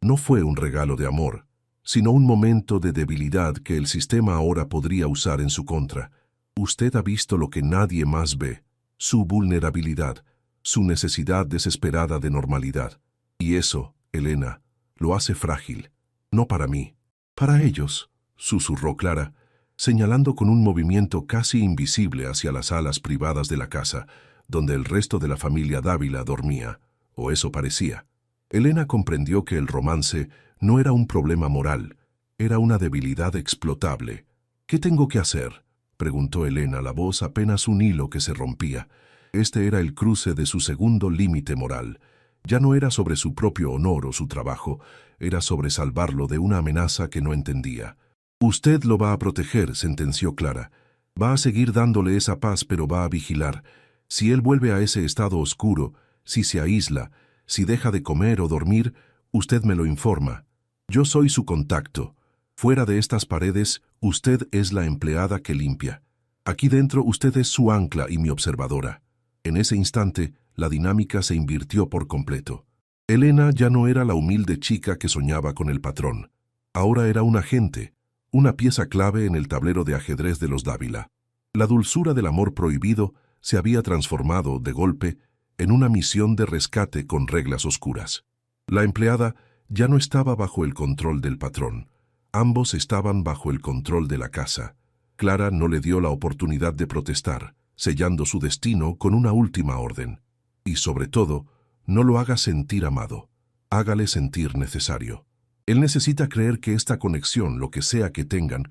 no fue un regalo de amor, sino un momento de debilidad que el sistema ahora podría usar en su contra. Usted ha visto lo que nadie más ve, su vulnerabilidad, su necesidad desesperada de normalidad. Y eso, Elena, lo hace frágil. No para mí, para ellos, susurró Clara, señalando con un movimiento casi invisible hacia las salas privadas de la casa, donde el resto de la familia Dávila dormía, o eso parecía. Elena comprendió que el romance no era un problema moral, era una debilidad explotable. «¿Qué tengo que hacer?», preguntó Elena, la voz apenas un hilo que se rompía. Este era el cruce de su segundo límite moral, Ya no era sobre su propio honor o su trabajo, era sobre salvarlo de una amenaza que no entendía. Usted lo va a proteger, sentenció Clara. Va a seguir dándole esa paz, pero va a vigilar. Si él vuelve a ese estado oscuro, si se aísla, si deja de comer o dormir, usted me lo informa. Yo soy su contacto. Fuera de estas paredes, usted es la empleada que limpia. Aquí dentro usted es su ancla y mi observadora. En ese instante, la dinámica se invirtió por completo. Elena ya no era la humilde chica que soñaba con el patrón. Ahora era un agente, una pieza clave en el tablero de ajedrez de los Dávila. La dulzura del amor prohibido se había transformado, de golpe, en una misión de rescate con reglas oscuras. La empleada ya no estaba bajo el control del patrón. Ambos estaban bajo el control de la casa. Clara no le dio la oportunidad de protestar, sellando su destino con una última orden. Y sobre todo, no lo haga sentir amado. Hágale sentir necesario. Él necesita creer que esta conexión, lo que sea que tengan,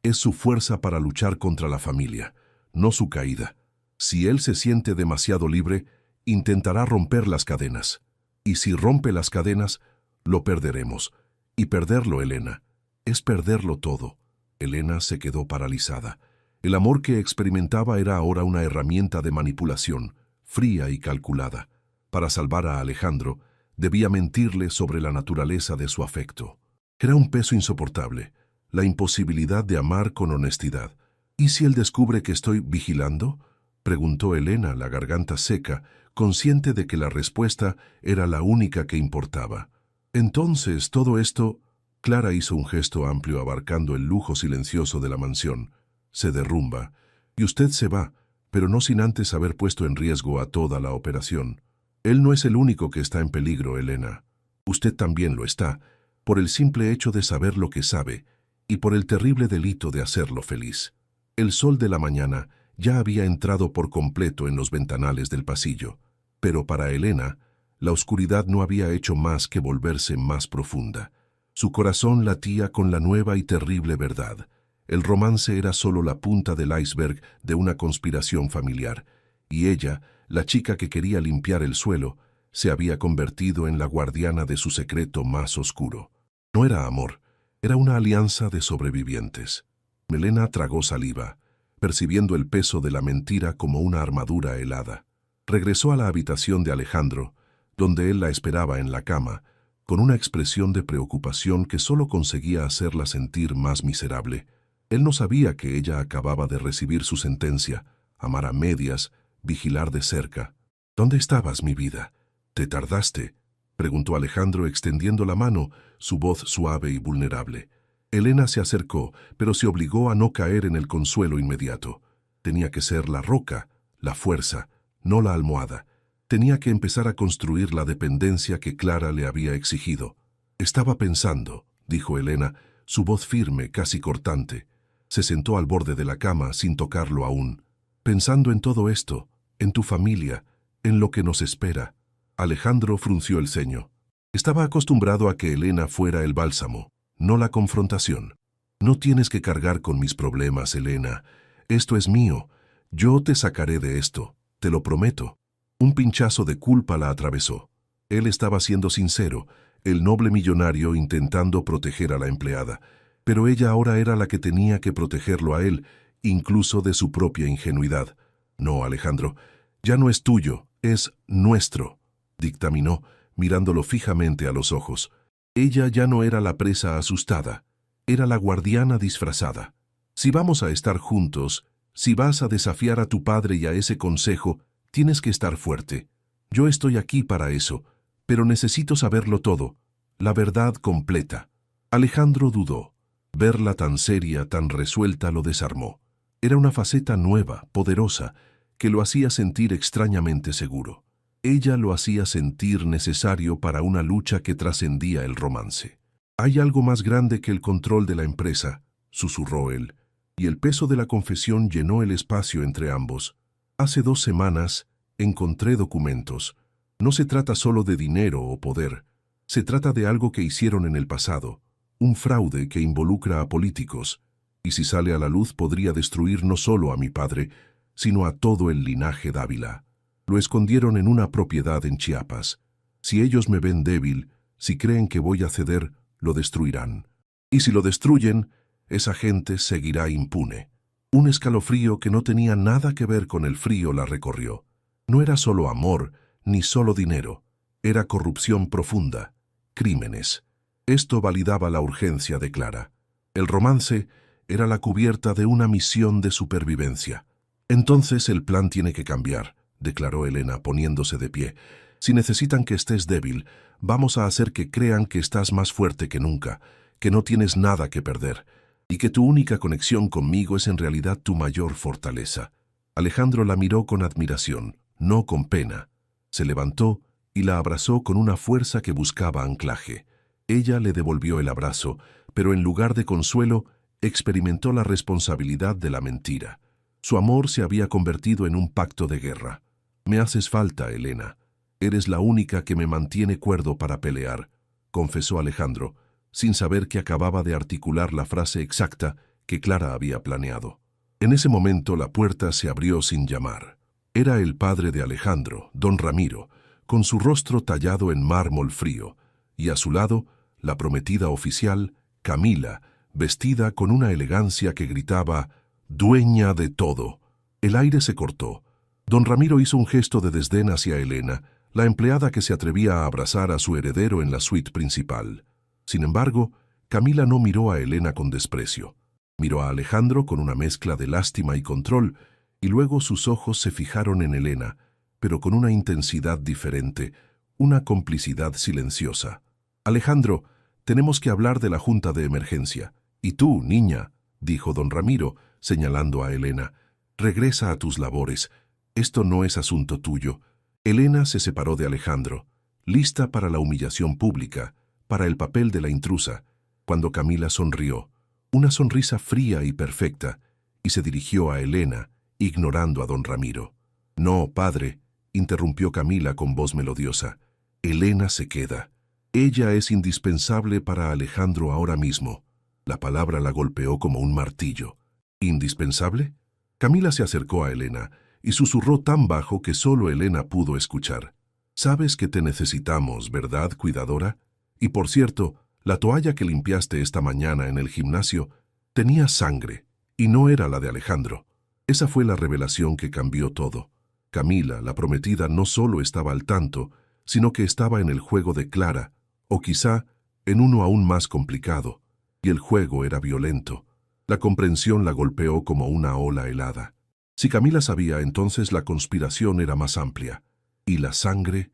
es su fuerza para luchar contra la familia, no su caída. Si él se siente demasiado libre, intentará romper las cadenas. Y si rompe las cadenas, lo perderemos. Y perderlo, Elena, es perderlo todo. Elena se quedó paralizada. El amor que experimentaba era ahora una herramienta de manipulación, fría y calculada. Para salvar a Alejandro, debía mentirle sobre la naturaleza de su afecto. Era un peso insoportable, la imposibilidad de amar con honestidad. ¿Y si él descubre que estoy vigilando?, preguntó Elena, la garganta seca, consciente de que la respuesta era la única que importaba. Entonces, todo esto... Clara hizo un gesto amplio abarcando el lujo silencioso de la mansión. Se derrumba, y usted se va, pero no sin antes haber puesto en riesgo a toda la operación. Él no es el único que está en peligro, Elena. Usted también lo está, por el simple hecho de saber lo que sabe, y por el terrible delito de hacerlo feliz. El sol de la mañana ya había entrado por completo en los ventanales del pasillo, pero para Elena, la oscuridad no había hecho más que volverse más profunda. Su corazón latía con la nueva y terrible verdad. El romance era solo la punta del iceberg de una conspiración familiar, y ella, la chica que quería limpiar el suelo, se había convertido en la guardiana de su secreto más oscuro. No era amor, era una alianza de sobrevivientes. Elena tragó saliva, percibiendo el peso de la mentira como una armadura helada. Regresó a la habitación de Alejandro, donde él la esperaba en la cama, con una expresión de preocupación que solo conseguía hacerla sentir más miserable. Él no sabía que ella acababa de recibir su sentencia, amar a medias, vigilar de cerca. ¿Dónde estabas, mi vida? ¿Te tardaste?, preguntó Alejandro extendiendo la mano, su voz suave y vulnerable. Elena se acercó, pero se obligó a no caer en el consuelo inmediato. Tenía que ser la roca, la fuerza, no la almohada. Tenía que empezar a construir la dependencia que Clara le había exigido. Estaba pensando, dijo Elena, su voz firme, casi cortante. Se sentó al borde de la cama sin tocarlo aún. Pensando en todo esto, en tu familia, en lo que nos espera. Alejandro frunció el ceño. Estaba acostumbrado a que Elena fuera el bálsamo, no la confrontación. No tienes que cargar con mis problemas, Elena. Esto es mío. Yo te sacaré de esto, te lo prometo. Un pinchazo de culpa la atravesó. Él estaba siendo sincero, el noble millonario intentando proteger a la empleada, pero ella ahora era la que tenía que protegerlo a él, incluso de su propia ingenuidad. No, Alejandro, ya no es tuyo, es nuestro, dictaminó, mirándolo fijamente a los ojos. Ella ya no era la presa asustada, era la guardiana disfrazada. Si vamos a estar juntos, si vas a desafiar a tu padre y a ese consejo, tienes que estar fuerte. Yo estoy aquí para eso, pero necesito saberlo todo, la verdad completa. Alejandro dudó. Verla tan seria, tan resuelta, lo desarmó. Era una faceta nueva, poderosa, que lo hacía sentir extrañamente seguro. Ella lo hacía sentir necesario para una lucha que trascendía el romance. «Hay algo más grande que el control de la empresa», susurró él, y el peso de la confesión llenó el espacio entre ambos. «Hace 2 semanas encontré documentos. No se trata solo de dinero o poder. Se trata de algo que hicieron en el pasado, un fraude que involucra a políticos, y si sale a la luz podría destruir no solo a mi padre, sino a todo el linaje Dávila. Lo escondieron en una propiedad en Chiapas. Si ellos me ven débil, si creen que voy a ceder, lo destruirán. Y si lo destruyen, esa gente seguirá impune. Un escalofrío que no tenía nada que ver con el frío la recorrió. No era solo amor, ni solo dinero. Era corrupción profunda, crímenes. Esto validaba la urgencia de Clara. El romance era la cubierta de una misión de supervivencia. Entonces el plan tiene que cambiar, declaró Elena poniéndose de pie. Si necesitan que estés débil, vamos a hacer que crean que estás más fuerte que nunca, que no tienes nada que perder, y que tu única conexión conmigo es en realidad tu mayor fortaleza. Alejandro la miró con admiración, no con pena. Se levantó y la abrazó con una fuerza que buscaba anclaje. Ella le devolvió el abrazo, pero en lugar de consuelo, experimentó la responsabilidad de la mentira. Su amor se había convertido en un pacto de guerra. «Me haces falta, Elena. Eres la única que me mantiene cuerdo para pelear», confesó Alejandro, sin saber que acababa de articular la frase exacta que Clara había planeado. En ese momento la puerta se abrió sin llamar. Era el padre de Alejandro, don Ramiro, con su rostro tallado en mármol frío, y a su lado, la prometida oficial, Camila, vestida con una elegancia que gritaba «dueña de todo». El aire se cortó. Don Ramiro hizo un gesto de desdén hacia Elena, la empleada que se atrevía a abrazar a su heredero en la suite principal. Sin embargo, Camila no miró a Elena con desprecio. Miró a Alejandro con una mezcla de lástima y control, y luego sus ojos se fijaron en Elena, pero con una intensidad diferente, una complicidad silenciosa. «Alejandro, tenemos que hablar de la junta de emergencia. Y tú, niña», dijo don Ramiro, señalando a Elena, «regresa a tus labores. Esto no es asunto tuyo». Elena se separó de Alejandro, lista para la humillación pública, para el papel de la intrusa, cuando Camila sonrió, una sonrisa fría y perfecta, y se dirigió a Elena, ignorando a don Ramiro. «No, padre», interrumpió Camila con voz melodiosa. «Elena se queda. Ella es indispensable para Alejandro ahora mismo». La palabra la golpeó como un martillo. «¿Indispensable?». Camila se acercó a Elena y susurró tan bajo que solo Elena pudo escuchar. «Sabes que te necesitamos, ¿verdad, cuidadora? Y por cierto, la toalla que limpiaste esta mañana en el gimnasio tenía sangre, y no era la de Alejandro». Esa fue la revelación que cambió todo. Camila, la prometida, no solo estaba al tanto, sino que estaba en el juego de Clara, o quizá en uno aún más complicado, y el juego era violento. La comprensión la golpeó como una ola helada. Si Camila sabía, entonces la conspiración era más amplia. Y la sangre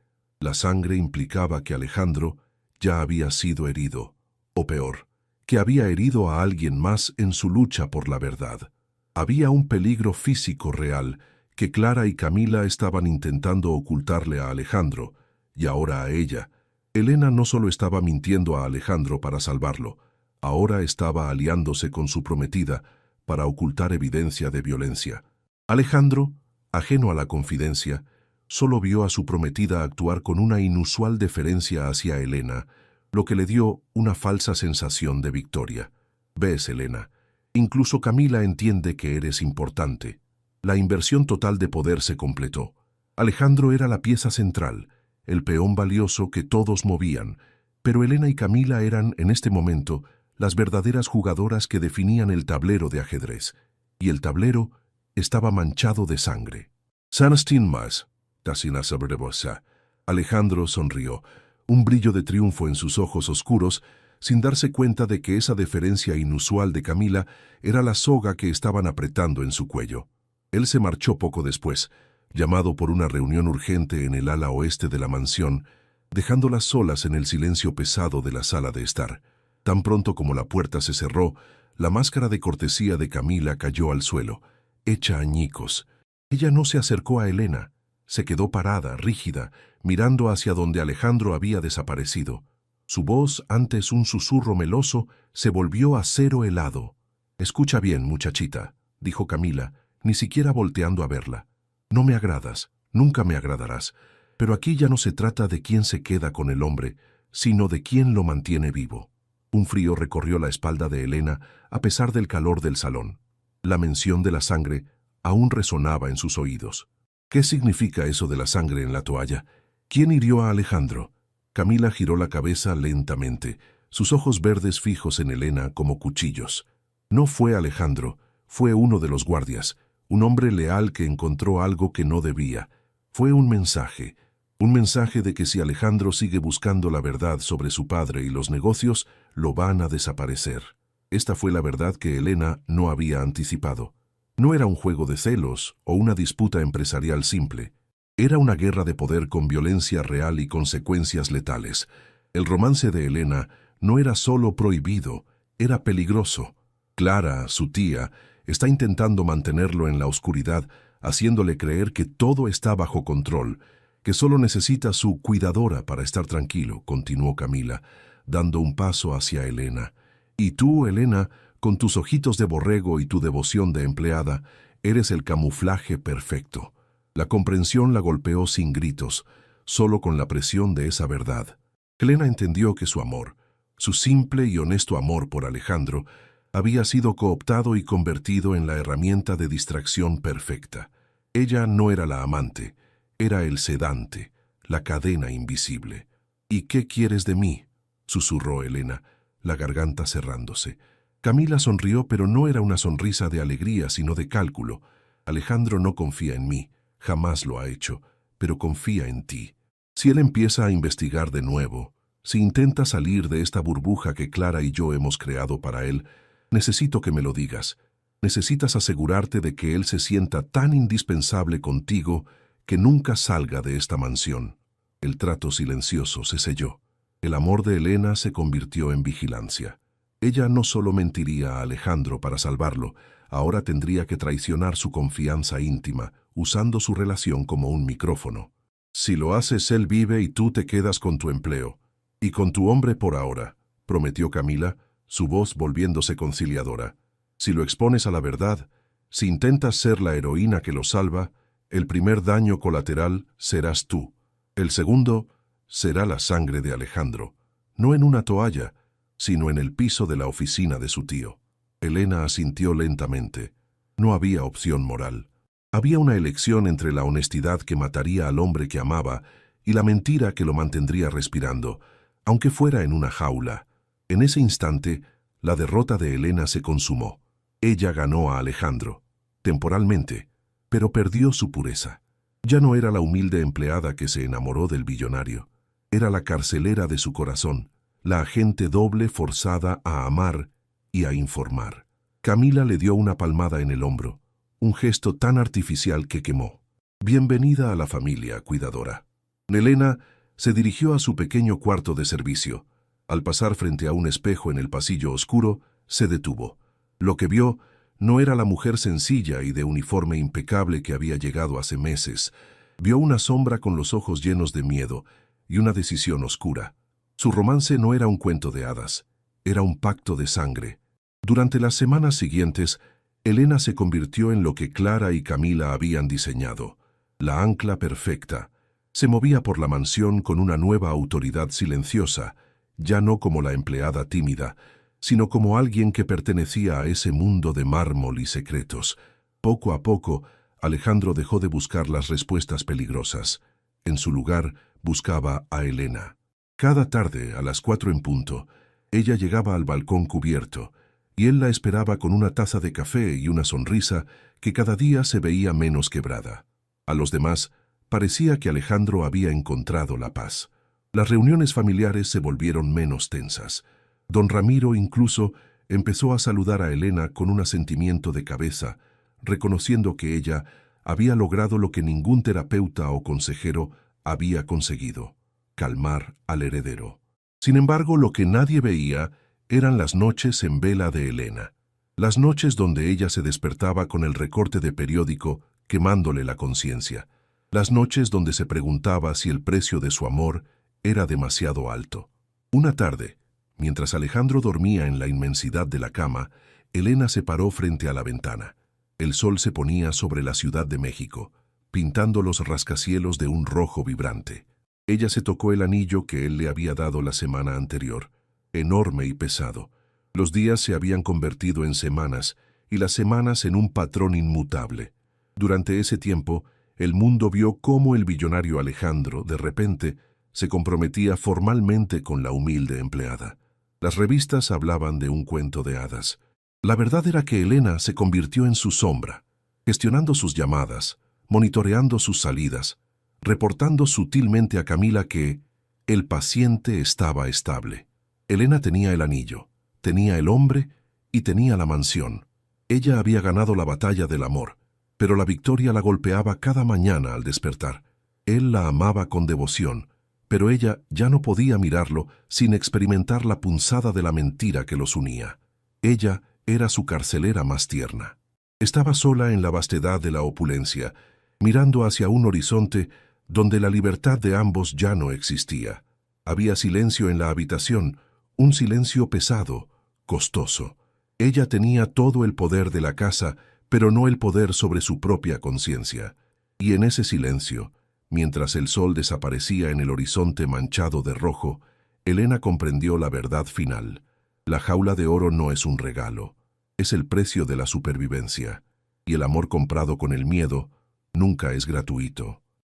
implicaba que Alejandro ya había sido herido, o peor, que había herido a alguien más en su lucha por la verdad. Había un peligro físico real que Clara y Camila estaban intentando ocultarle a Alejandro, y ahora a ella. Elena no solo estaba mintiendo a Alejandro para salvarlo, ahora estaba aliándose con su prometida para ocultar evidencia de violencia. Alejandro, ajeno a la confidencia, solo vio a su prometida actuar con una inusual deferencia hacia Elena, lo que le dio una falsa sensación de victoria. «Ves, Elena, incluso Camila entiende que eres importante». La inversión total de poder se completó. Alejandro era la pieza central, el peón valioso que todos movían, pero Elena y Camila eran, en este momento, las verdaderas jugadoras que definían el tablero de ajedrez, y el tablero estaba manchado de sangre. «Sanastin más», Tasina sobrebosa. Alejandro sonrió, un brillo de triunfo en sus ojos oscuros, sin darse cuenta de que esa deferencia inusual de Camila era la soga que estaban apretando en su cuello. Él se marchó poco después, llamado por una reunión urgente en el ala oeste de la mansión, dejándolas solas en el silencio pesado de la sala de estar. Tan pronto como la puerta se cerró, la máscara de cortesía de Camila cayó al suelo, hecha añicos. Ella no se acercó a Elena, se quedó parada, rígida, mirando hacia donde Alejandro había desaparecido. Su voz, antes un susurro meloso, se volvió acero helado. «Escucha bien, muchachita», dijo Camila, ni siquiera volteando a verla. «No me agradas, nunca me agradarás, pero aquí ya no se trata de quién se queda con el hombre, sino de quién lo mantiene vivo». Un frío recorrió la espalda de Elena a pesar del calor del salón. La mención de la sangre aún resonaba en sus oídos. «¿Qué significa eso de la sangre en la toalla? ¿Quién hirió a Alejandro? Camila giró la cabeza lentamente, sus ojos verdes fijos en Elena como cuchillos. No fue Alejandro, fue uno de los guardias, un hombre leal que encontró algo que no debía. Fue un mensaje de que si Alejandro sigue buscando la verdad sobre su padre y los negocios, lo van a desaparecer. Esta fue la verdad que Elena no había anticipado. No era un juego de celos o una disputa empresarial simple. Era una guerra de poder con violencia real y consecuencias letales. El romance de Elena no era solo prohibido, era peligroso. Clara, su tía, está intentando mantenerlo en la oscuridad, haciéndole creer que todo está bajo control, que solo necesita su cuidadora para estar tranquilo, continuó Camila, dando un paso hacia Elena. Y tú, Elena, con tus ojitos de borrego y tu devoción de empleada, eres el camuflaje perfecto. La comprensión la golpeó sin gritos, solo con la presión de esa verdad. Elena entendió que su amor, su simple y honesto amor por Alejandro, había sido cooptado y convertido en la herramienta de distracción perfecta. Ella no era la amante, era el sedante, la cadena invisible. ¿Y qué quieres de mí?, susurró Elena, la garganta cerrándose. Camila sonrió, pero no era una sonrisa de alegría, sino de cálculo. Alejandro no confía en mí, jamás lo ha hecho, pero confía en ti. Si él empieza a investigar de nuevo, si intenta salir de esta burbuja que Clara y yo hemos creado para él, necesito que me lo digas. Necesitas asegurarte de que él se sienta tan indispensable contigo que nunca salga de esta mansión. El trato silencioso se selló. El amor de Elena se convirtió en vigilancia. Ella no solo mentiría a Alejandro para salvarlo, ahora tendría que traicionar su confianza íntima, usando su relación como un micrófono. Si lo haces, él vive y tú te quedas con tu empleo. Y con tu hombre por ahora, prometió Camila, su voz volviéndose conciliadora. Si lo expones a la verdad, si intentas ser la heroína que lo salva, el primer daño colateral serás tú. El segundo será la sangre de Alejandro, no en una toalla, sino en el piso de la oficina de su tío. Elena asintió lentamente. No había opción moral. Había una elección entre la honestidad que mataría al hombre que amaba y la mentira que lo mantendría respirando, aunque fuera en una jaula. En ese instante, la derrota de Elena se consumó. Ella ganó a Alejandro, temporalmente, pero perdió su pureza. Ya no era la humilde empleada que se enamoró del billonario. Era la carcelera de su corazón, la agente doble forzada a amar y a informar. Camila le dio una palmada en el hombro, un gesto tan artificial que quemó. Bienvenida a la familia, cuidadora. Elena se dirigió a su pequeño cuarto de servicio. Al pasar frente a un espejo en el pasillo oscuro, se detuvo. Lo que vio no era la mujer sencilla y de uniforme impecable que había llegado hace meses. Vio una sombra con los ojos llenos de miedo y una decisión oscura. Su romance no era un cuento de hadas, era un pacto de sangre. Durante las semanas siguientes, Elena se convirtió en lo que Clara y Camila habían diseñado, la ancla perfecta. Se movía por la mansión con una nueva autoridad silenciosa, ya no como la empleada tímida, sino como alguien que pertenecía a ese mundo de mármol y secretos. Poco a poco, Alejandro dejó de buscar las respuestas peligrosas. En su lugar, buscaba a Elena. Cada tarde, a las 4 en punto, ella llegaba al balcón cubierto, y él la esperaba con una taza de café y una sonrisa que cada día se veía menos quebrada. A los demás, parecía que Alejandro había encontrado la paz. Las reuniones familiares se volvieron menos tensas. Don Ramiro incluso empezó a saludar a Elena con un asentimiento de cabeza, reconociendo que ella había logrado lo que ningún terapeuta o consejero había conseguido: calmar al heredero. Sin embargo, lo que nadie veía eran las noches en vela de Elena. Las noches donde ella se despertaba con el recorte de periódico quemándole la conciencia. Las noches donde se preguntaba si el precio de su amor era demasiado alto. Una tarde, mientras Alejandro dormía en la inmensidad de la cama, Elena se paró frente a la ventana. El sol se ponía sobre la Ciudad de México, pintando los rascacielos de un rojo vibrante. Ella se tocó el anillo que él le había dado la semana anterior, enorme y pesado. Los días se habían convertido en semanas, y las semanas en un patrón inmutable. Durante ese tiempo, el mundo vio cómo el billonario Alejandro, de repente, se comprometía formalmente con la humilde empleada. Las revistas hablaban de un cuento de hadas. La verdad era que Elena se convirtió en su sombra, gestionando sus llamadas, monitoreando sus salidas, reportando sutilmente a Camila que el paciente estaba estable. Elena tenía el anillo, tenía el hombre y tenía la mansión. Ella había ganado la batalla del amor, pero la victoria la golpeaba cada mañana al despertar. Él la amaba con devoción, pero ella ya no podía mirarlo sin experimentar la punzada de la mentira que los unía. Ella era su carcelera más tierna. Estaba sola en la vastedad de la opulencia, mirando hacia un horizonte donde la libertad de ambos ya no existía. Había silencio en la habitación, un silencio pesado, costoso. Ella tenía todo el poder de la casa, pero no el poder sobre su propia conciencia. Y en ese silencio, mientras el sol desaparecía en el horizonte manchado de rojo, Elena comprendió la verdad final. La jaula de oro no es un regalo, es el precio de la supervivencia, y el amor comprado con el miedo nunca es gratuito.